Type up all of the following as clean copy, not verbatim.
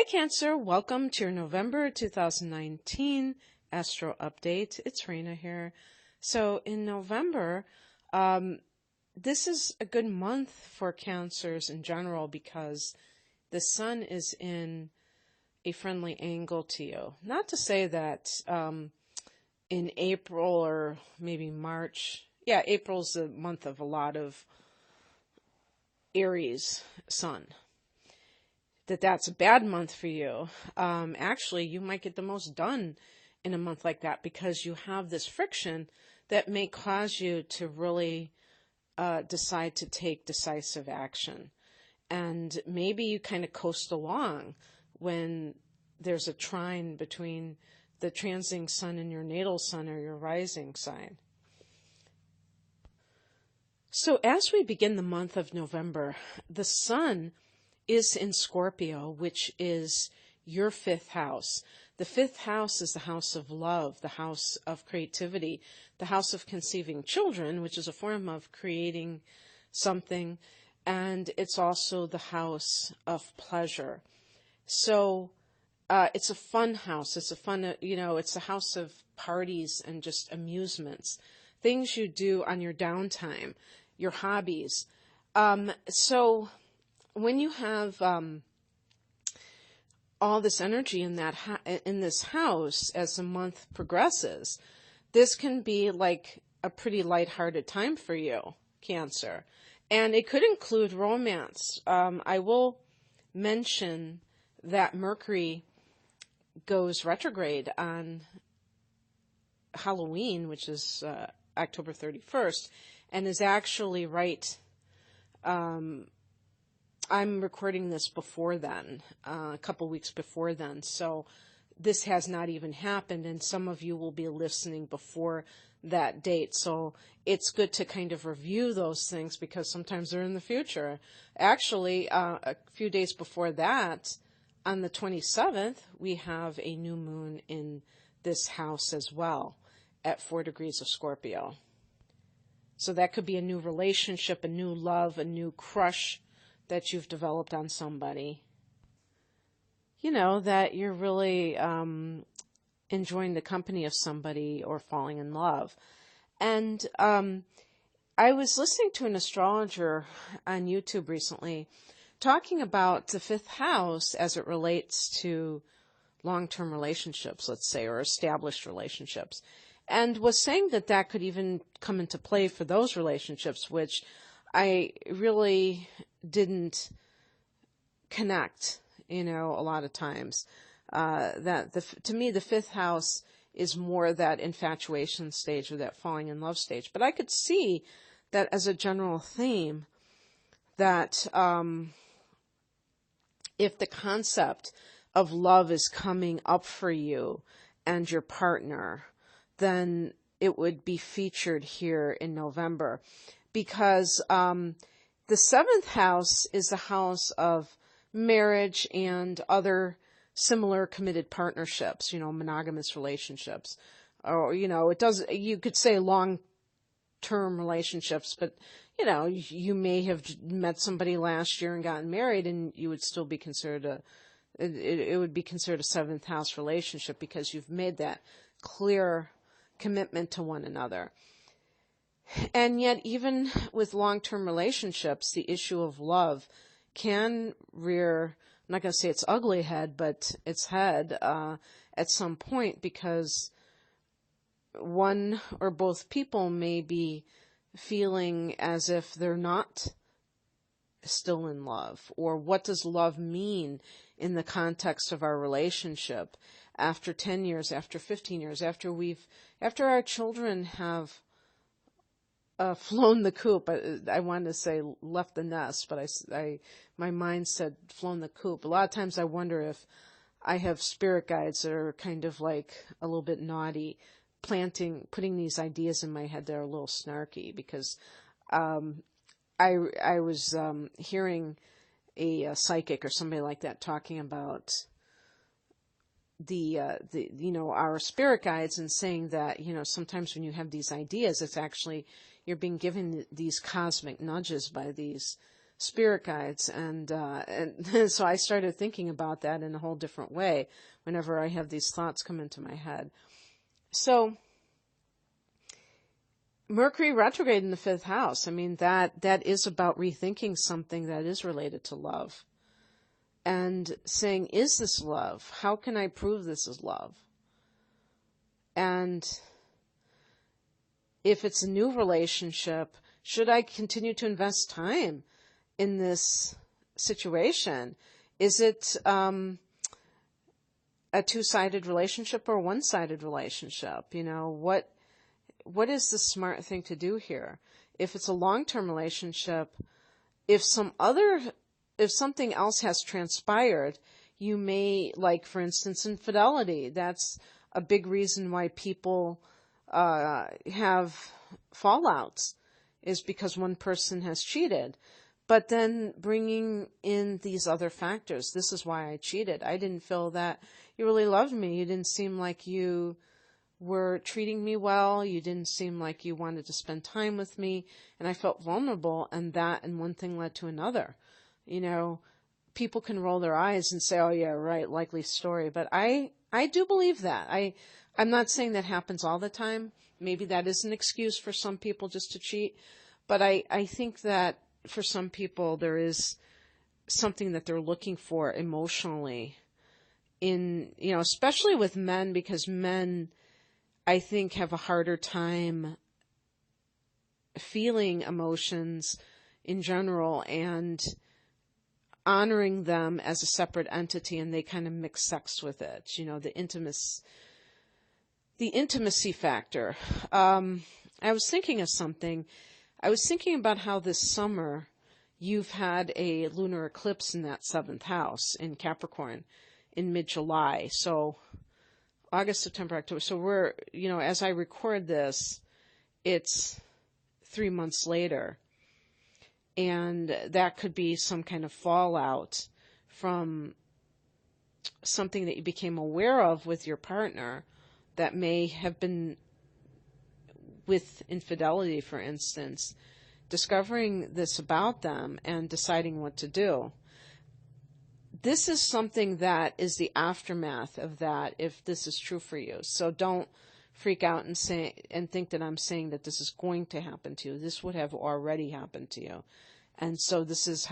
Hi Cancer, welcome to your November 2019 Astro Update. It's Rena here. So in November, this is a good month for Cancers in general because the Sun is in a friendly angle to you. Not to say that in April or maybe March, April's the month of a lot of Aries Sun. That's a bad month for you. Actually, you might get the most done in a month like that because you have this friction that may cause you to really decide to take decisive action. And maybe you kind of coast along when there's a trine between the transiting sun and your natal sun or your rising sign. So as we begin the month of November, the sun is in Scorpio, which is your fifth house. The fifth house is the house of love, the house of creativity, the house of conceiving children, which is a form of creating something, and it's also the house of pleasure. So it's a fun house. It's a fun, it's a house of parties and just amusements, things you do on your downtime, your hobbies. So when you have all this energy in in this house as the month progresses, this can be like a pretty lighthearted time for you, Cancer. And it could include romance. I will mention that Mercury goes retrograde on Halloween, which is October 31st, and is actually right. I'm recording this before then, a couple weeks before then, so this has not even happened, and some of you will be listening before that date, so it's good to kind of review those things because sometimes they're in the future. Actually, a few days before that, on the 27th, we have a new moon in this house as well, at 4 degrees of Scorpio. So that could be a new relationship, a new love, a new crush that you've developed on somebody, that you're really enjoying the company of somebody or falling in love. And I was listening to an astrologer on YouTube recently talking about the fifth house as it relates to long-term relationships, let's say, or established relationships, and was saying that could even come into play for those relationships, which I really didn't connect, a lot of times. To me, the fifth house is more that infatuation stage or that falling in love stage. But I could see that as a general theme, that if the concept of love is coming up for you and your partner, then it would be featured here in November. Because the seventh house is the house of marriage and other similar committed partnerships, monogamous relationships. Or, you could say long-term relationships, but, you may have met somebody last year and gotten married and you would still be considered it would be considered a seventh house relationship because you've made that clear commitment to one another. And yet, even with long-term relationships, the issue of love can rear, I'm not going to say its ugly head, but its head at some point, because one or both people may be feeling as if they're not still in love. Or what does love mean in the context of our relationship after 10 years, after 15 years, after our children have flown the coop. I wanted to say left the nest, but my mind said flown the coop. A lot of times I wonder if I have spirit guides that are kind of like a little bit naughty, putting these ideas in my head that are a little snarky, because I was hearing a psychic or somebody like that talking about our spirit guides and saying that, sometimes when you have these ideas, it's actually, you're being given these cosmic nudges by these spirit guides. And so I started thinking about that in a whole different way whenever I have these thoughts come into my head. So Mercury retrograde in the 5th house, I mean, that is about rethinking something that is related to love and saying, is this love? How can I prove this is love? And if it's a new relationship, should I continue to invest time in this situation? Is it a two-sided relationship or a one-sided relationship? You know, what is the smart thing to do here? If it's a long-term relationship, if something else has transpired, you may, like, for instance, infidelity. That's a big reason why people have fallouts, is because one person has cheated. But then bringing in these other factors. This is why I cheated. I didn't feel that you really loved me. You didn't seem like you were treating me well. You didn't seem like you wanted to spend time with me. And I felt vulnerable, and one thing led to another. You know, people can roll their eyes and say, oh yeah, right, likely story. But I do believe that. I'm not saying that happens all the time. Maybe that is an excuse for some people just to cheat. But I think that for some people there is something that they're looking for emotionally in, you know, especially with men, because men, I think, have a harder time feeling emotions in general and honoring them as a separate entity, and they kind of mix sex with it, you know, the intimacy factor. I was thinking of something. I was thinking about how this summer you've had a lunar eclipse in that 7th house in Capricorn in mid-July. So August, September, October. So we're, you know, as I record this, it's 3 months later. And that could be some kind of fallout from something that you became aware of with your partner that may have been with infidelity, for instance, discovering this about them and deciding what to do. This is something that is the aftermath of that, if this is true for you. So don't freak out and think that I'm saying that this is going to happen to you. This would have already happened to you. And so this is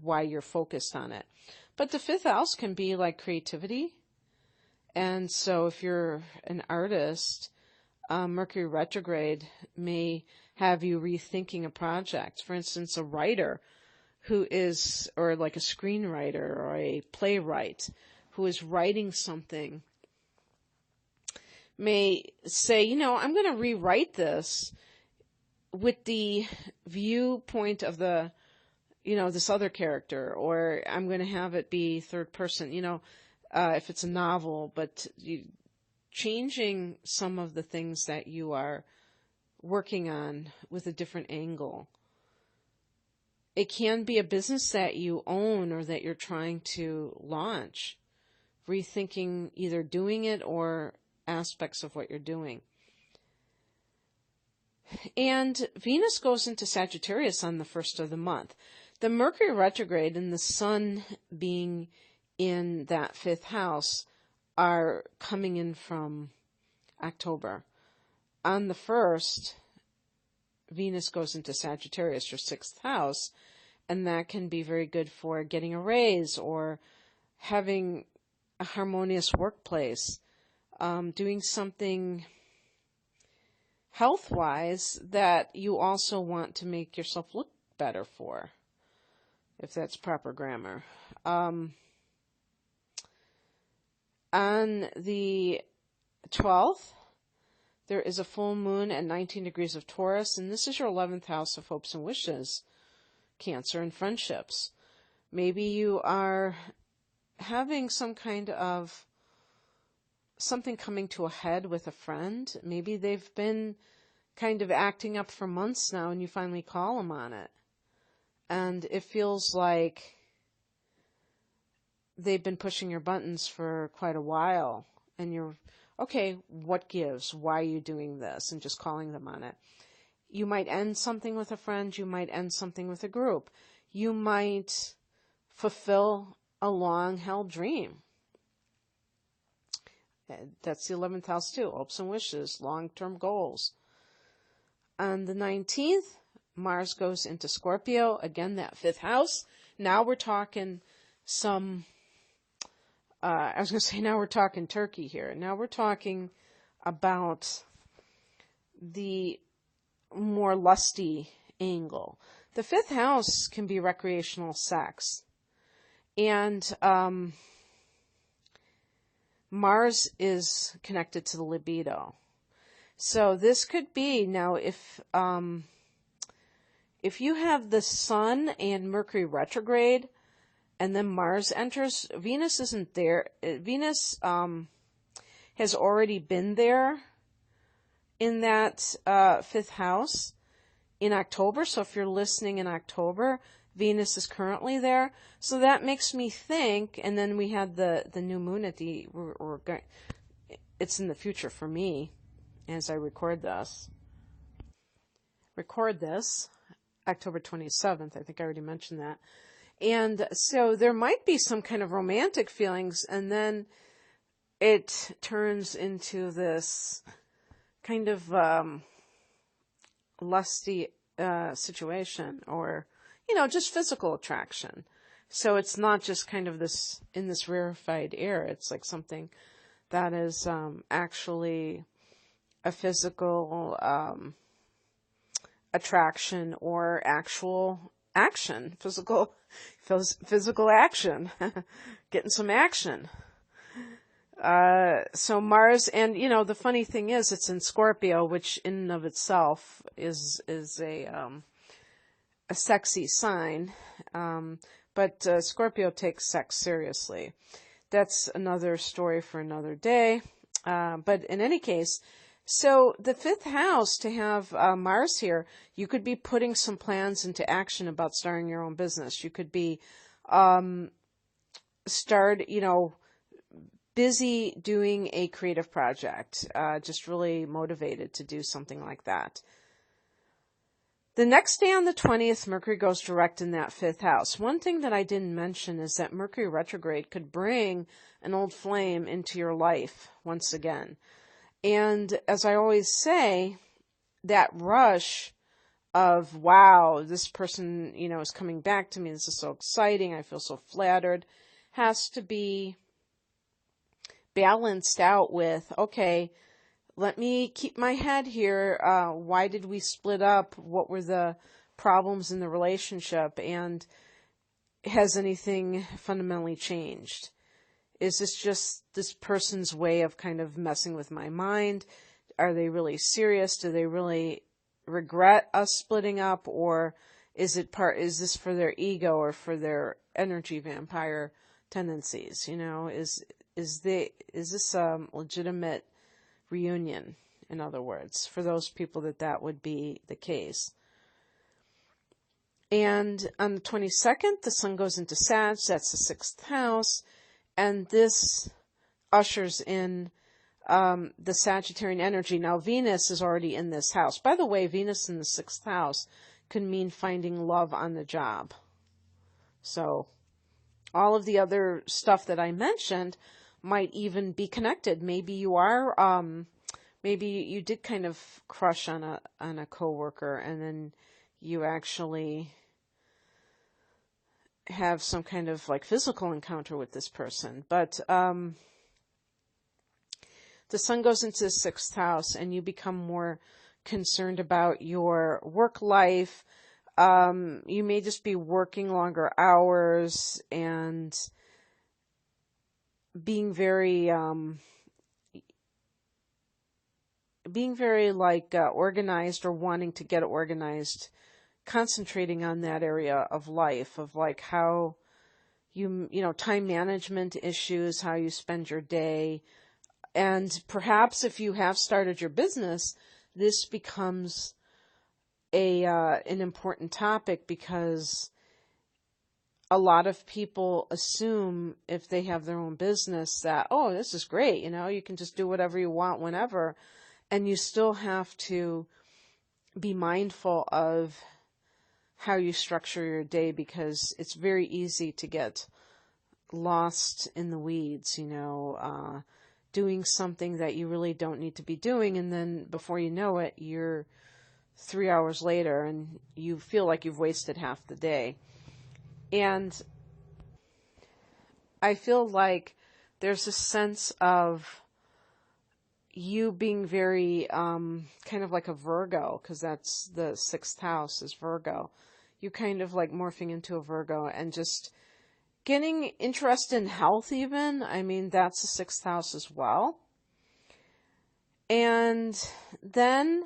why you're focused on it. But the 5th house can be like creativity. And so if you're an artist, Mercury retrograde may have you rethinking a project. For instance, a writer who is, or like a screenwriter or a playwright who is writing something may say, you know, I'm going to rewrite this with the viewpoint of the, you know, this other character, or I'm going to have it be third person, you know, if it's a novel, but changing some of the things that you are working on with a different angle. It can be a business that you own or that you're trying to launch, rethinking either doing it or aspects of what you're doing. And Venus goes into Sagittarius on the 1st of the month. The Mercury retrograde and the Sun being in that 5th house are coming in from October. On the 1st, Venus goes into Sagittarius, your 6th house, and that can be very good for getting a raise or having a harmonious workplace, doing something health-wise that you also want to make yourself look better for, if that's proper grammar. On the 12th, there is a full moon at 19 degrees of Taurus, and this is your 11th house of hopes and wishes, Cancer, and friendships. Maybe you are having some kind of something coming to a head with a friend. Maybe they've been kind of acting up for months now, and you finally call them on it. And it feels like they've been pushing your buttons for quite a while, and you're, okay, what gives? Why are you doing this? And just calling them on it. You might end something with a friend. You might end something with a group. you might fulfill a long-held dream. That's the 11th house too. Hopes and wishes, long-term goals. On the 19th, Mars goes into Scorpio. Again, that 5th house. Now we're talking now we're talking Turkey here. Now we're talking about the more lusty angle. The 5th house can be recreational sex. And Mars is connected to the libido. So this could be, now if you have the Sun and Mercury retrograde, and then Mars enters, Venus isn't there. Venus has already been there in that 5th house in October. So if you're listening in October, Venus is currently there. So that makes me think, and then we had the new moon at it's in the future for me as I record this. October 27th. I think I already mentioned that. And so there might be some kind of romantic feelings, and then it turns into this kind of lusty situation, or, just physical attraction. So it's not just kind of this, in this rarefied air. It's like something that is actually a physical attraction or actual action, physical action, getting some action. So Mars, and the funny thing is, it's in Scorpio, which in and of itself is a sexy sign. But Scorpio takes sex seriously. That's another story for another day. But in any case, so the 5th house, to have Mars here, you could be putting some plans into action about starting your own business. You could be busy doing a creative project, just really motivated to do something like that. The next day on the 20th, Mercury goes direct in that 5th house. One thing that I didn't mention is that Mercury retrograde could bring an old flame into your life once again. And as I always say, that rush of, wow, this person, is coming back to me. This is so exciting. I feel so flattered, has to be balanced out with, okay, let me keep my head here. Why did we split up? What were the problems in the relationship? And has anything fundamentally changed? Is this just this person's way of kind of messing with my mind? Are they really serious? Do they really regret us splitting up? Or is this for their ego or for their energy vampire tendencies? Is this a legitimate reunion, in other words, for those people that would be the case? And on the 22nd, the sun goes into Sag, that's the 6th house, and this ushers in the Sagittarian energy. Now, Venus is already in this house. By the way, Venus in the 6th house can mean finding love on the job. So all of the other stuff that I mentioned might even be connected. Maybe you are, maybe you did kind of crush on a coworker, and then you actually have some kind of like physical encounter with this person. But the sun goes into the 6th house, and you become more concerned about your work life. You may just be working longer hours and being very organized, or wanting to get organized, concentrating on that area of life, of like how time management issues, how you spend your day. And perhaps if you have started your business, this becomes an important topic, because a lot of people assume if they have their own business that, oh, this is great, you can just do whatever you want whenever. And you still have to be mindful of how you structure your day, because it's very easy to get lost in the weeds, doing something that you really don't need to be doing, and then before you know it, you're 3 hours later and you feel like you've wasted half the day. And I feel like there's a sense of you being very kind of like a Virgo, because that's the 6th house is Virgo. You're kind of like morphing into a Virgo and just getting interested in health even. I mean, that's the 6th house as well. And then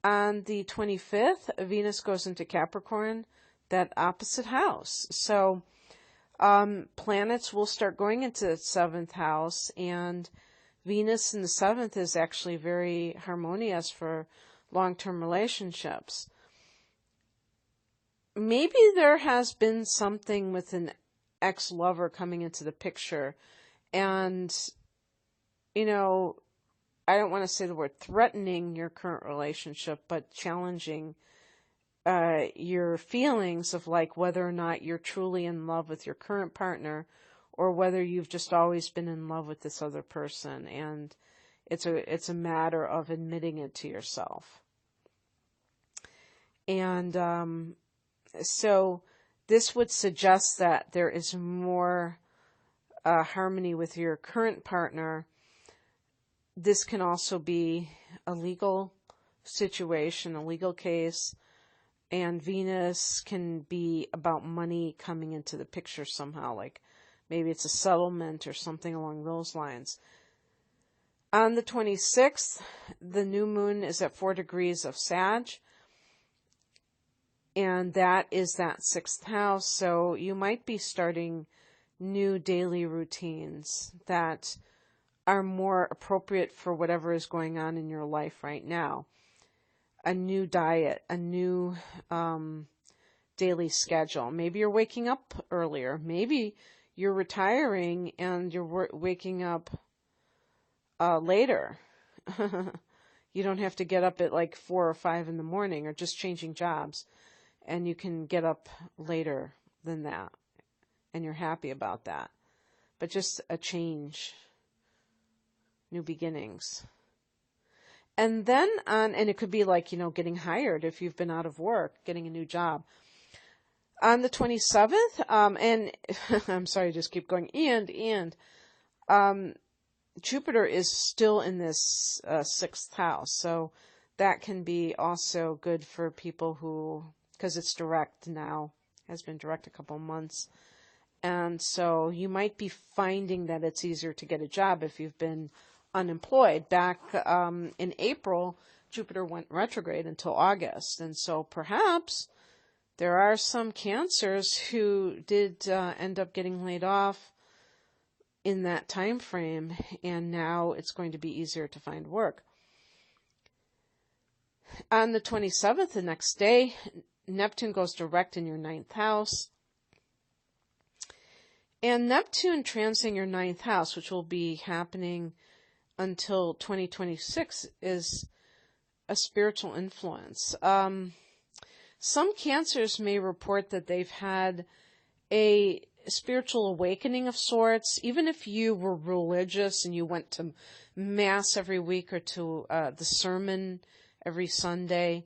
on the 25th, Venus goes into Capricorn, that opposite house. So planets will start going into the 7th house, and Venus in the 7th is actually very harmonious for long-term relationships. Maybe there has been something with an ex-lover coming into the picture, and, I don't want to say the word threatening your current relationship, but challenging your feelings of like whether or not you're truly in love with your current partner, or whether you've just always been in love with this other person, and it's a matter of admitting it to yourself. And so this would suggest that there is more harmony with your current partner. This can also be a legal situation, a legal case, and Venus can be about money coming into the picture somehow, like maybe it's a settlement or something along those lines. On the 26th, the new moon is at 4 degrees of Sag, and that is that 6th house, so you might be starting new daily routines that are more appropriate for whatever is going on in your life right now. A new diet, a new daily schedule. Maybe you're waking up earlier. Maybe you're retiring and you're waking up later. You don't have to get up at like 4 or 5 in the morning, or just changing jobs, and you can get up later than that, and you're happy about that. But just a change. New beginnings. And then and it could be like, getting hired if you've been out of work, getting a new job. On the 27th, and I'm sorry, just keep going, and Jupiter is still in this 6th house, so that can be also good for people who, because it's direct now, has been direct a couple months, and so you might be finding that it's easier to get a job if you've been unemployed. Back in April, Jupiter went retrograde until August, and so perhaps there are some Cancers who did end up getting laid off in that time frame, and now it's going to be easier to find work. On the 27th, the next day, Neptune goes direct in your 9th house. And Neptune transiting your 9th house, which will be happening until 2026, is a spiritual influence. Some Cancers may report that they've had a spiritual awakening of sorts. Even if you were religious and you went to Mass every week or to the sermon every Sunday,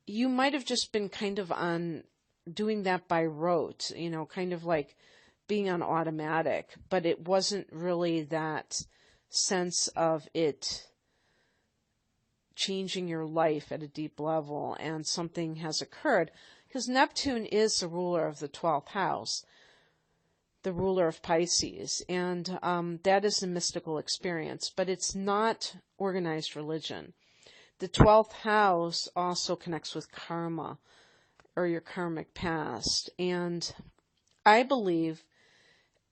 you might have just been kind of on doing that by rote, kind of like being on automatic, but it wasn't really that sense of it changing your life at a deep level, and something has occurred, because Neptune is the ruler of the 12th house, the ruler of Pisces, and that is a mystical experience, but it's not organized religion. The 12th house also connects with karma, or your karmic past, and I believe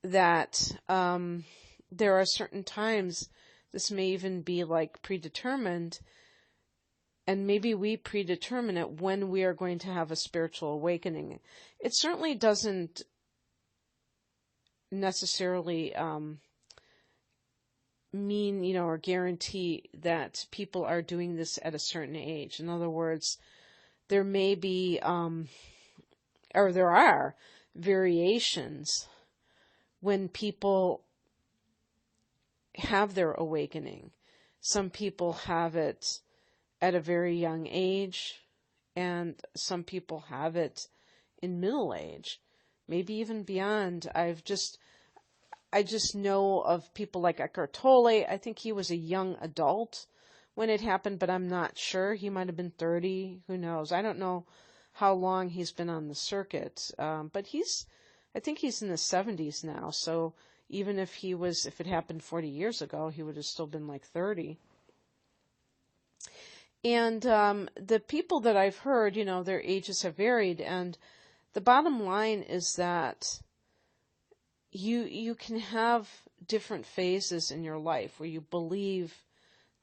that there are certain times, this may even be like predetermined, and maybe we predetermine it, when we are going to have a spiritual awakening. It certainly doesn't necessarily mean, or guarantee that people are doing this at a certain age. In other words, there may be, or there are variations when people have their awakening. Some people have it at a very young age, and some people have it in middle age, maybe even beyond. I just know of people like Eckhart Tolle. I think he was a young adult when it happened, but I'm not sure. He might have been 30. Who knows? I don't know how long he's been on the circuit. But I think he's in the 70s now. So even if it happened 40 years ago, he would have still been like 30. And the people that I've heard, their ages have varied. And the bottom line is that you can have different phases in your life where you believe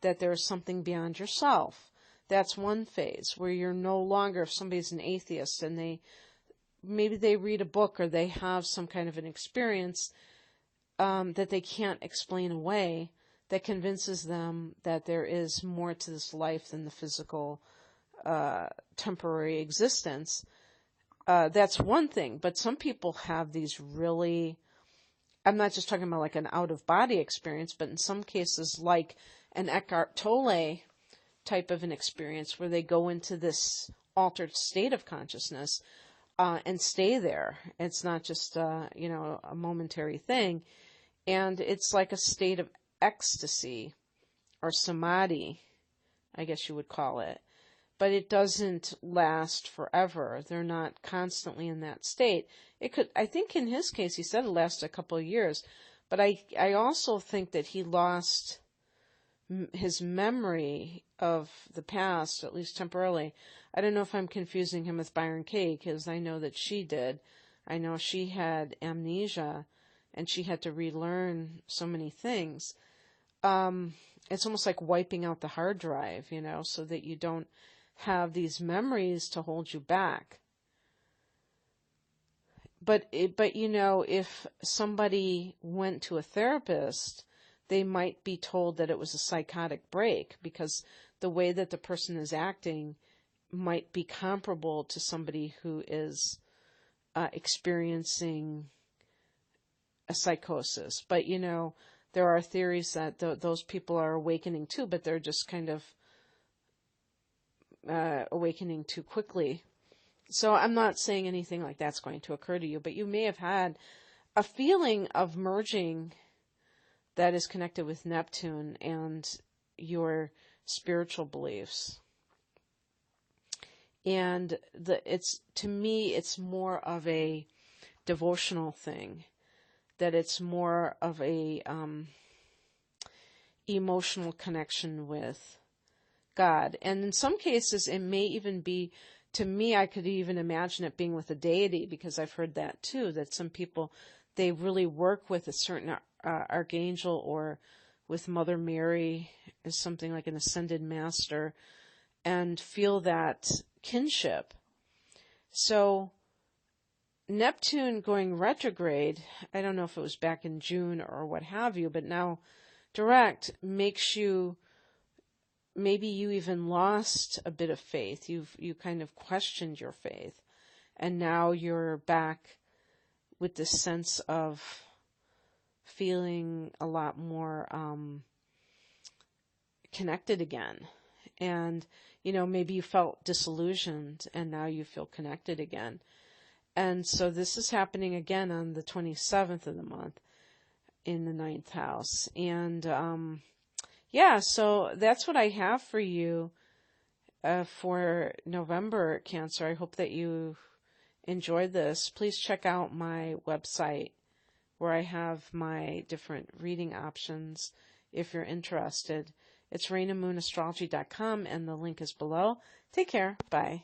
that there is something beyond yourself. That's one phase where you're no longer, if somebody's an atheist and maybe they read a book or they have some kind of an experience that they can't explain away, that convinces them that there is more to this life than the physical temporary existence. That's one thing. But some people have these really, I'm not just talking about like an out-of-body experience, but in some cases like an Eckhart Tolle type of an experience where they go into this altered state of consciousness and stay there. It's not just, a momentary thing. And it's like a state of ecstasy or samadhi, I guess you would call it. But it doesn't last forever. They're not constantly in that state. It could, I think in his case, he said it lasted a couple of years. But I also think that he lost his memory of the past, at least temporarily. I don't know if I'm confusing him with Byron Kaye, because I know that she did. I know she had amnesia, and she had to relearn so many things. It's almost like wiping out the hard drive, so that you don't have these memories to hold you back. But if somebody went to a therapist, they might be told that it was a psychotic break, because the way that the person is acting might be comparable to somebody who is experiencing a psychosis. But, there are theories that those people are awakening too, but they're just kind of awakening too quickly. So I'm not saying anything like that's going to occur to you, but you may have had a feeling of merging that is connected with Neptune and your spiritual beliefs. And to me, it's more of a devotional thing, that it's more of a emotional connection with God. And in some cases, it may even be, to me, I could even imagine it being with a deity, because I've heard that too, that some people, they really work with a certain archangel, or with Mother Mary as something like an ascended master, and feel that kinship. So Neptune going retrograde, I don't know if it was back in June or what have you, but now direct makes you, maybe you even lost a bit of faith. You kind of questioned your faith, and now you're back with this sense of feeling a lot more connected again. And, maybe you felt disillusioned, and now you feel connected again. And so this is happening again on the 27th of the month in the 9th house. And, so that's what I have for you for November, Cancer. I hope that you enjoyed this. Please check out my website where I have my different reading options if you're interested. It's rainamoonastrology.com, and the link is below. Take care. Bye.